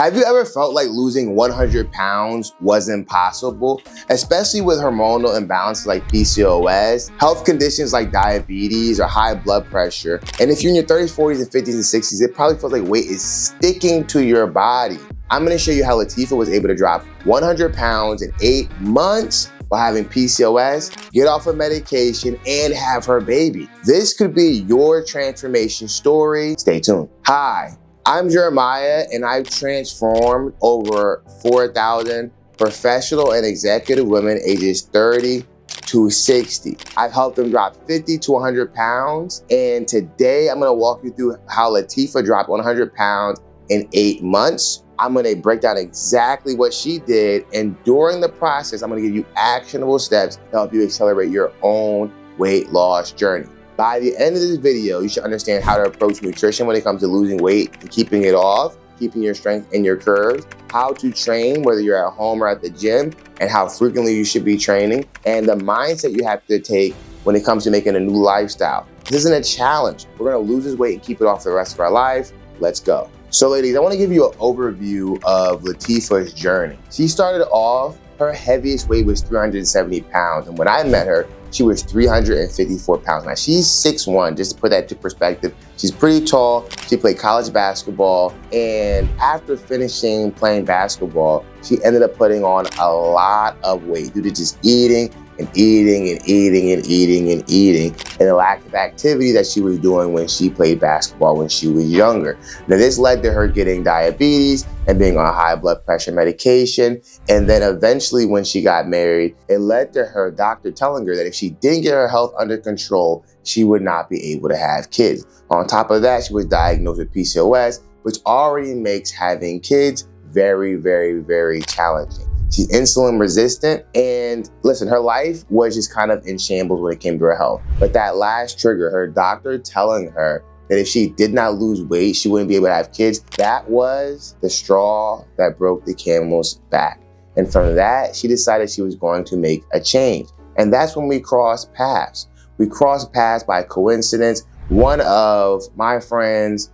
Have you ever felt like losing 100 pounds was impossible? Especially with hormonal imbalances like PCOS, health conditions like diabetes or high blood pressure. And if you're in your 30s, 40s, and 50s and 60s, it probably feels like weight is sticking to your body. I'm gonna show you how Latifa was able to drop 100 pounds in 8 months while having PCOS, get off of medication, and have her baby. This could be your transformation story. Stay tuned. Hi. I'm Jeremiah, and I've transformed over 4,000 professional and executive women ages 30 to 60. I've helped them drop 50 to 100 pounds, and today I'm gonna walk you through how Latifa dropped 100 pounds in 8 months. I'm gonna break down exactly what she did, and during the process, I'm gonna give you actionable steps to help you accelerate your own weight loss journey. By the end of this video, you should understand how to approach nutrition when it comes to losing weight and keeping it off, keeping your strength in your curves, how to train, whether you're at home or at the gym, and how frequently you should be training, and the mindset you have to take when it comes to making a new lifestyle. This isn't a challenge. We're gonna lose this weight and keep it off the rest of our life. Let's go. So ladies, I wanna give you an overview of Latifa's journey. She started off, her heaviest weight was 370 pounds, and when I met her, she was 354 pounds. Now she's 6'1", just to put that into perspective. She's pretty tall. She played college basketball. And after finishing playing basketball, she ended up putting on a lot of weight due to just eating and eating and eating and eating and eating, and the lack of activity that she was doing when she played basketball when she was younger. Now this led to her getting diabetes and being on high blood pressure medication. And then eventually when she got married, it led to her doctor telling her that if she didn't get her health under control, she would not be able to have kids. On top of that, she was diagnosed with PCOS, which already makes having kids very, very, very challenging. She's insulin resistant, and listen, her life was just kind of in shambles when it came to her health. But that last trigger, her doctor telling her that if she did not lose weight, she wouldn't be able to have kids, that was the straw that broke the camel's back. And from that, she decided she was going to make a change. And that's when we crossed paths. We crossed paths by coincidence. One of my friends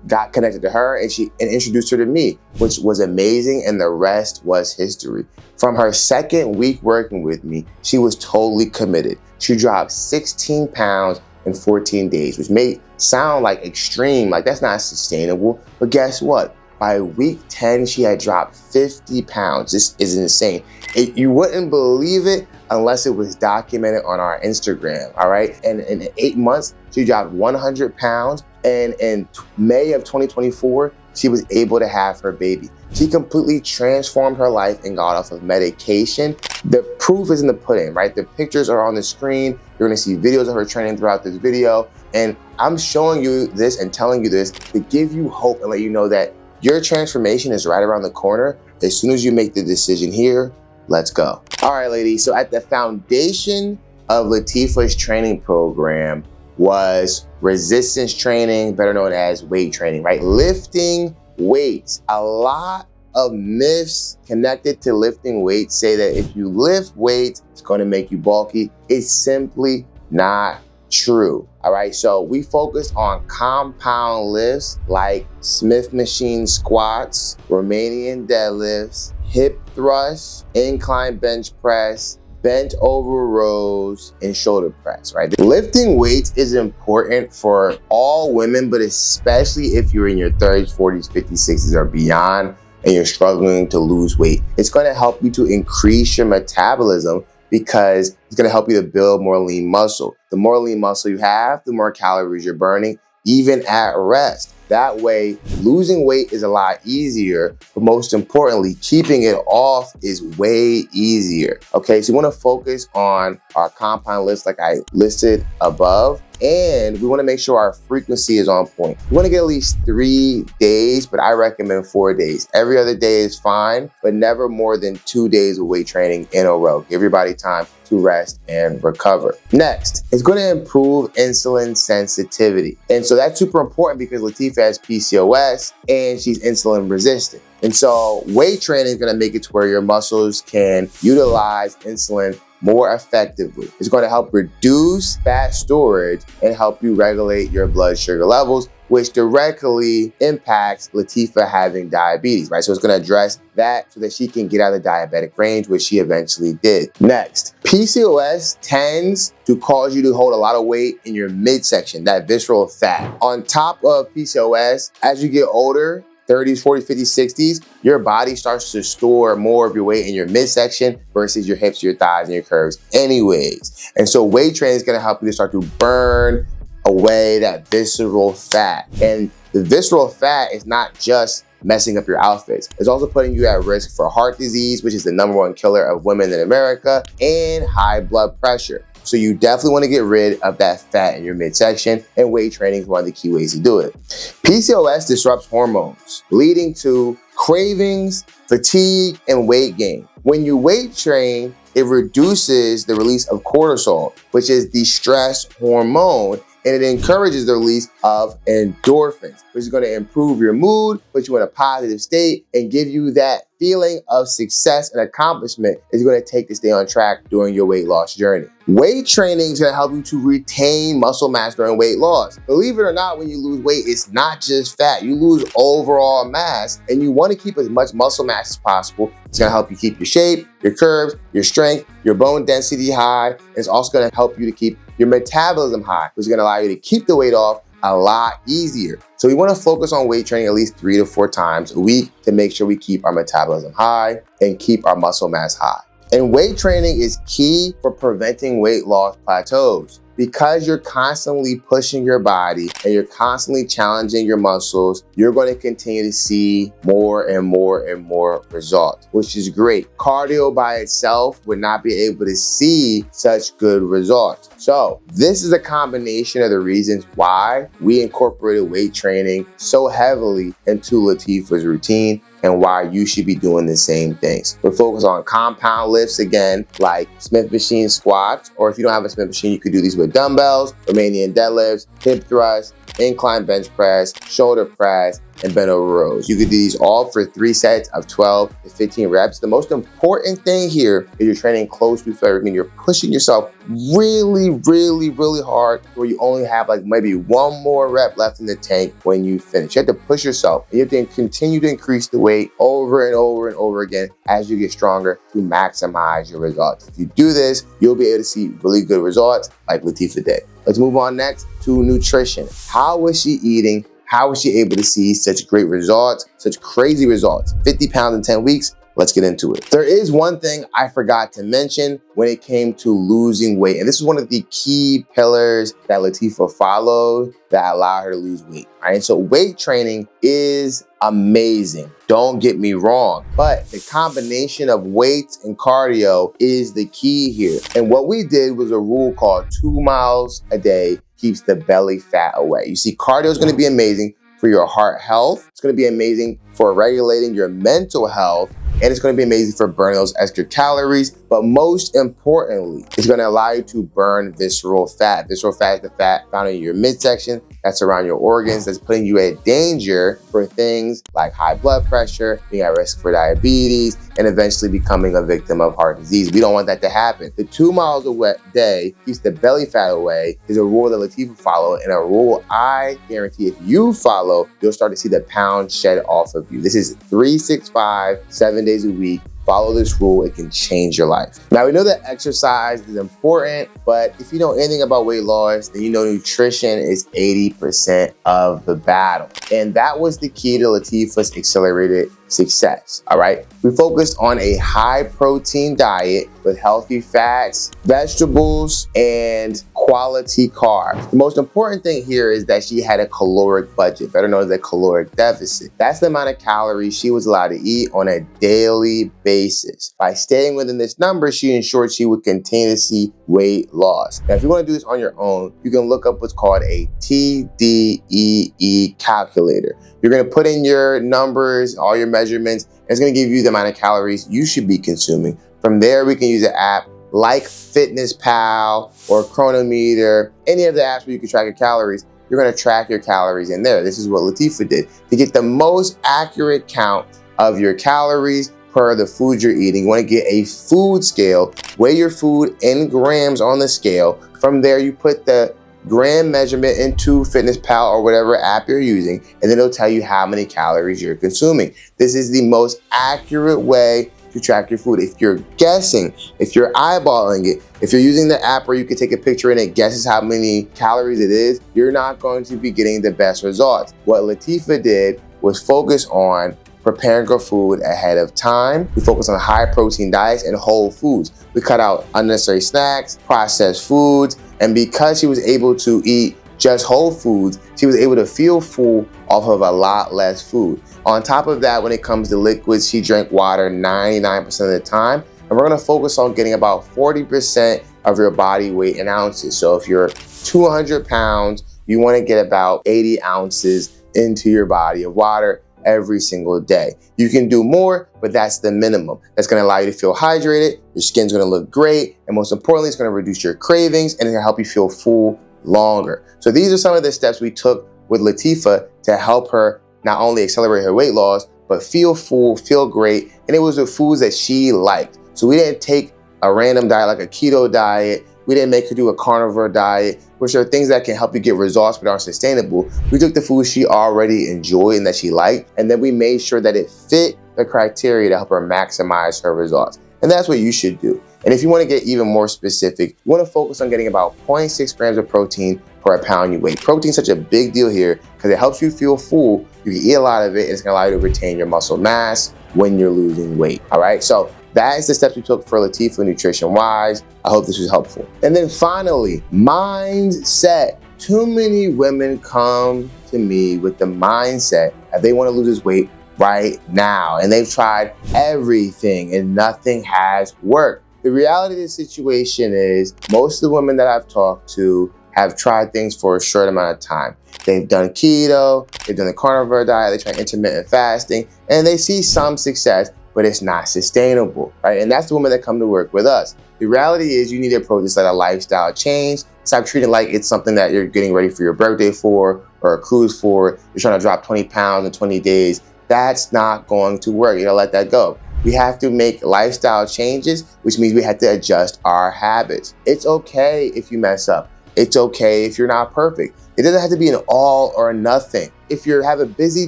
got connected to her and introduced her to me, which was amazing, and the rest was history. From her second week working with me, she was totally committed. She dropped 16 pounds in 14 days, which may sound like extreme, like that's not sustainable, but guess what? By week 10, she had dropped 50 pounds. This is insane. You wouldn't believe it unless it was documented on our Instagram, all right? And in 8 months, she dropped 100 pounds. And in May of 2024, she was able to have her baby. She completely transformed her life and got off of medication. The proof is in the pudding, right? The pictures are on the screen. You're gonna see videos of her training throughout this video. And I'm showing you this and telling you this to give you hope and let you know that your transformation is right around the corner. As soon as you make the decision here, let's go. All right, ladies, so at the foundation of Latifa's training program was resistance training, better known as weight training, right? Lifting weights. A lot of myths connected to lifting weights say that if you lift weights, it's going to make you bulky. It's simply not true. All right, so we focus on compound lifts like Smith machine squats, Romanian deadlifts, hip thrusts, incline bench press, bent over rows, and shoulder press, right? Lifting weights is important for all women, but especially if you're in your 30s, 40s, 50s, 60s, or beyond, and you're struggling to lose weight. It's gonna help you to increase your metabolism because it's gonna help you to build more lean muscle. The more lean muscle you have, the more calories you're burning, even at rest. That way, losing weight is a lot easier, but most importantly, keeping it off is way easier. Okay, so you wanna focus on our compound lifts like I listed above, and we wanna make sure our frequency is on point. We wanna get at least 3 days, but I recommend 4 days. Every other day is fine, but never more than 2 days of weight training in a row. Give your body time to rest and recover. Next, it's gonna improve insulin sensitivity. And so that's super important because Latifa has PCOS and she's insulin resistant. And so weight training is gonna make it to where your muscles can utilize insulin more effectively. It's going to help reduce fat storage and help you regulate your blood sugar levels, which directly impacts Latifa having diabetes, right? So it's gonna address that so that she can get out of the diabetic range, which she eventually did. Next, PCOS tends to cause you to hold a lot of weight in your midsection, that visceral fat. On top of PCOS, as you get older, 30s, 40s, 50s, 60s, your body starts to store more of your weight in your midsection versus your hips, your thighs, and your curves anyways. And so weight training is gonna help you to start to burn away that visceral fat. And the visceral fat is not just messing up your outfits. It's also putting you at risk for heart disease, which is the #1 killer of women in America, and high blood pressure. So you definitely want to get rid of that fat in your midsection, and weight training is one of the key ways to do it. PCOS disrupts hormones, leading to cravings, fatigue, and weight gain. When you weight train, it reduces the release of cortisol, which is the stress hormone, and it encourages the release of endorphins, which is going to improve your mood, put you in a positive state, and give you that feeling of success and accomplishment is going to take to stay on track during your weight loss journey. Weight training is going to help you to retain muscle mass during weight loss. Believe it or not, when you lose weight, it's not just fat. You lose overall mass, and you want to keep as much muscle mass as possible. It's going to help you keep your shape, your curves, your strength, your bone density high. And it's also going to help you to keep your metabolism high, which is going to allow you to keep the weight off a lot easier. So we want to focus on weight training at least 3 to 4 times a week to make sure we keep our metabolism high and keep our muscle mass high. And weight training is key for preventing weight loss plateaus. Because you're constantly pushing your body and you're constantly challenging your muscles, you're going to continue to see more and more and more results, which is great. Cardio by itself would not be able to see such good results. So this is a combination of the reasons why we incorporated weight training so heavily into Latifa's routine, and why you should be doing the same things. We're focused on compound lifts again, like Smith machine squats, or if you don't have a Smith machine, you could do these with dumbbells, Romanian deadlifts, hip thrusts, incline bench press, shoulder press, and bent over rows. You could do these all for 3 sets of 12 to 15 reps. The most important thing here is you're training close to failure, meaning you're pushing yourself really, really, really hard where you only have like maybe 1 more rep left in the tank when you finish. You have to push yourself. You have to continue to increase the weight over and over and over again as you get stronger to maximize your results. If you do this, you'll be able to see really good results like Latifah did. Let's move on next to nutrition. How was she eating? How was she able to see such great results, such crazy results? 50 pounds in 10 weeks. Let's get into it. There is one thing I forgot to mention when it came to losing weight. And this is one of the key pillars that Latifah followed that allowed her to lose weight, right? So weight training is amazing. Don't get me wrong, but the combination of weights and cardio is the key here. And what we did was a rule called 2 miles a day keeps the belly fat away. You see, cardio is going to be amazing for your heart health. It's going to be amazing for regulating your mental health. And it's going to be amazing for burning those extra calories. But most importantly, it's going to allow you to burn visceral fat. Visceral fat is the fat found in your midsection that's around your organs, that's putting you at danger for things like high blood pressure, being at risk for diabetes, and eventually becoming a victim of heart disease. We don't want that to happen. The 2 miles a day keeps the belly fat away is a rule that Latifah followed, and a rule I guarantee if you follow, you'll start to see the pounds shed off of you. This is 365, 7 days a week. Follow this rule, it can change your life. Now, we know that exercise is important, but if you know anything about weight loss, then you know nutrition is 80% of the battle. And that was the key to Latifah's accelerated success, all right? We focused on a high protein diet with healthy fats, vegetables, and quality carbs. The most important thing here is that she had a caloric budget, better known as a caloric deficit. That's the amount of calories she was allowed to eat on a daily basis. By staying within this number, she ensured she would continue to see weight loss. Now, if you want to do this on your own, you can look up what's called a TDEE calculator. You're going to put in your numbers, all your measurements, and it's going to give you the amount of calories you should be consuming. From there, we can use an app like FitnessPal or Chronometer, any of the apps where you can track your calories. You're going to track your calories in there. This is what Latifah did. To get the most accurate count of your calories per the food you're eating, you want to get a food scale, weigh your food in grams on the scale. From there, you put the gram measurement into FitnessPal or whatever app you're using, and then it'll tell you how many calories you're consuming. This is the most accurate way to track your food. If you're guessing, if you're eyeballing it, if you're using the app where you can take a picture and it guesses how many calories it is, you're not going to be getting the best results. What Latifa did was focus on preparing her food ahead of time. We focus on high protein diets and whole foods. We cut out unnecessary snacks, processed foods, and because she was able to eat just whole foods, she was able to feel full off of a lot less food. On top of that, when it comes to liquids, she drank water 99% of the time. And we're gonna focus on getting about 40% of your body weight in ounces. So if you're 200 pounds, you wanna get about 80 ounces into your body of water every single day. You can do more, but that's the minimum. That's gonna allow you to feel hydrated, your skin's gonna look great, and most importantly, it's gonna reduce your cravings and it's gonna help you feel full longer. So these are some of the steps we took with Latifa to help her not only accelerate her weight loss, but feel full, feel great, and it was the foods that she liked. So we didn't take a random diet like a keto diet. We didn't make her do a carnivore diet, which are things that can help you get results but aren't sustainable. We took the foods she already enjoyed and that she liked, and then we made sure that it fit the criteria to help her maximize her results. And that's what you should do. And if you want to get even more specific, you want to focus on getting about 0.6 grams of protein per pound you weigh. Protein is such a big deal here because it helps you feel full. You can eat a lot of it, and it's going to allow you to retain your muscle mass when you're losing weight. All right, so that is the steps we took for Latifa nutrition-wise. I hope this was helpful. And then finally, mindset. Too many women come to me with the mindset that they want to lose this weight right now, and they've tried everything and nothing has worked. The reality of the situation is most of the women that I've talked to have tried things for a short amount of time. They've done keto, they've done the carnivore diet, they tried intermittent fasting, and they see some success, but it's not sustainable, right? And that's the women that come to work with us. The reality is you need to approach this like a lifestyle change. Stop treating it like it's something that you're getting ready for your birthday for or a cruise for. You're trying to drop 20 pounds in 20 days. That's not going to work. You gotta let that go. We have to make lifestyle changes, which means we have to adjust our habits. It's okay if you mess up. It's okay if you're not perfect. It doesn't have to be an all or nothing. If you have a busy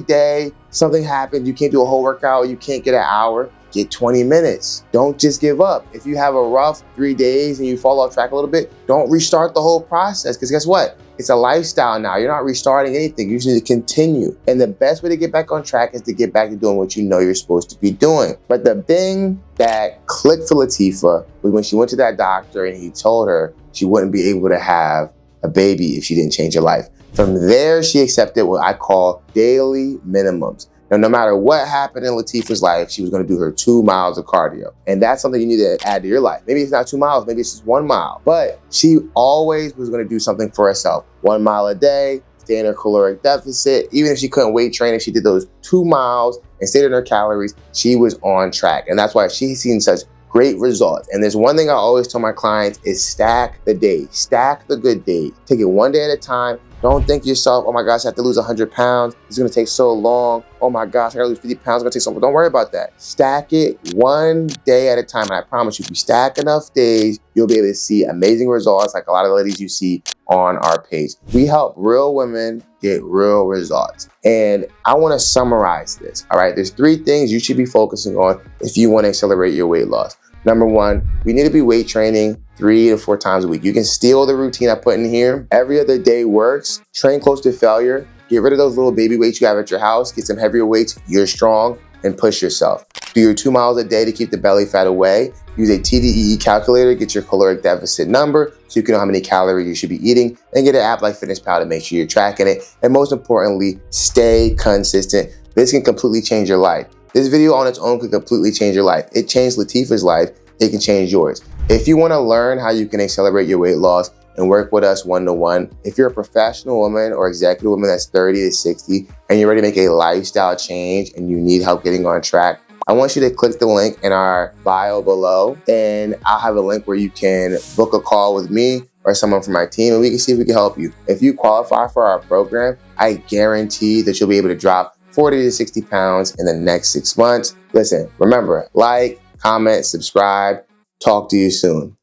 day, something happens, you can't do a whole workout, you can't get an hour, get 20 minutes. Don't just give up. If you have a rough 3 days and you fall off track a little bit, don't restart the whole process, because guess what? It's a lifestyle now. You're not restarting anything. You just need to continue. And the best way to get back on track is to get back to doing what you know you're supposed to be doing. But the thing that clicked for Latifa was when she went to that doctor and he told her she wouldn't be able to have a baby if she didn't change her life. From there, she accepted what I call daily minimums. Now, no matter what happened in Latifa's life, she was going to do her 2 miles of cardio. And that's something you need to add to your life. Maybe it's not 2 miles, maybe it's just 1 mile. But she always was going to do something for herself. 1 mile a day, stay in her caloric deficit. Even if she couldn't weight train, if she did those 2 miles and stayed in her calories, she was on track. And that's why she's seen such great results. And there's one thing I always tell my clients is stack the days, stack the good days. Take it one day at a time. Don't think to yourself, oh my gosh, I have to lose 100 pounds. It's gonna take so long. Oh my gosh, I gotta lose 50 pounds, it's gonna take so long. Don't worry about that. Stack it one day at a time. And I promise you, if you stack enough days, you'll be able to see amazing results like a lot of the ladies you see on our page. We help real women get real results. And I wanna summarize this, all right? There's 3 things you should be focusing on if you wanna accelerate your weight loss. Number 1, we need to be weight training 3 to 4 times a week. You can steal the routine I put in here. Every other day works. Train close to failure. Get rid of those little baby weights you have at your house. Get some heavier weights. You're strong, and push yourself. Do your 2 miles a day to keep the belly fat away. Use a TDEE calculator. Get your caloric deficit number so you can know how many calories you should be eating. And get an app like FitnessPal to make sure you're tracking it. And most importantly, stay consistent. This can completely change your life. This video on its own could completely change your life. It changed Latifa's life. It can change yours. If you want to learn how you can accelerate your weight loss and work with us one-to-one, if you're a professional woman or executive woman that's 30 to 60 and you're ready to make a lifestyle change and you need help getting on track, I want you to click the link in our bio below, and I'll have a link where you can book a call with me or someone from my team, and we can see if we can help you. If you qualify for our program, I guarantee that you'll be able to drop 40 to 60 pounds in the next 6 months. Listen, remember, like, comment, subscribe. Talk to you soon.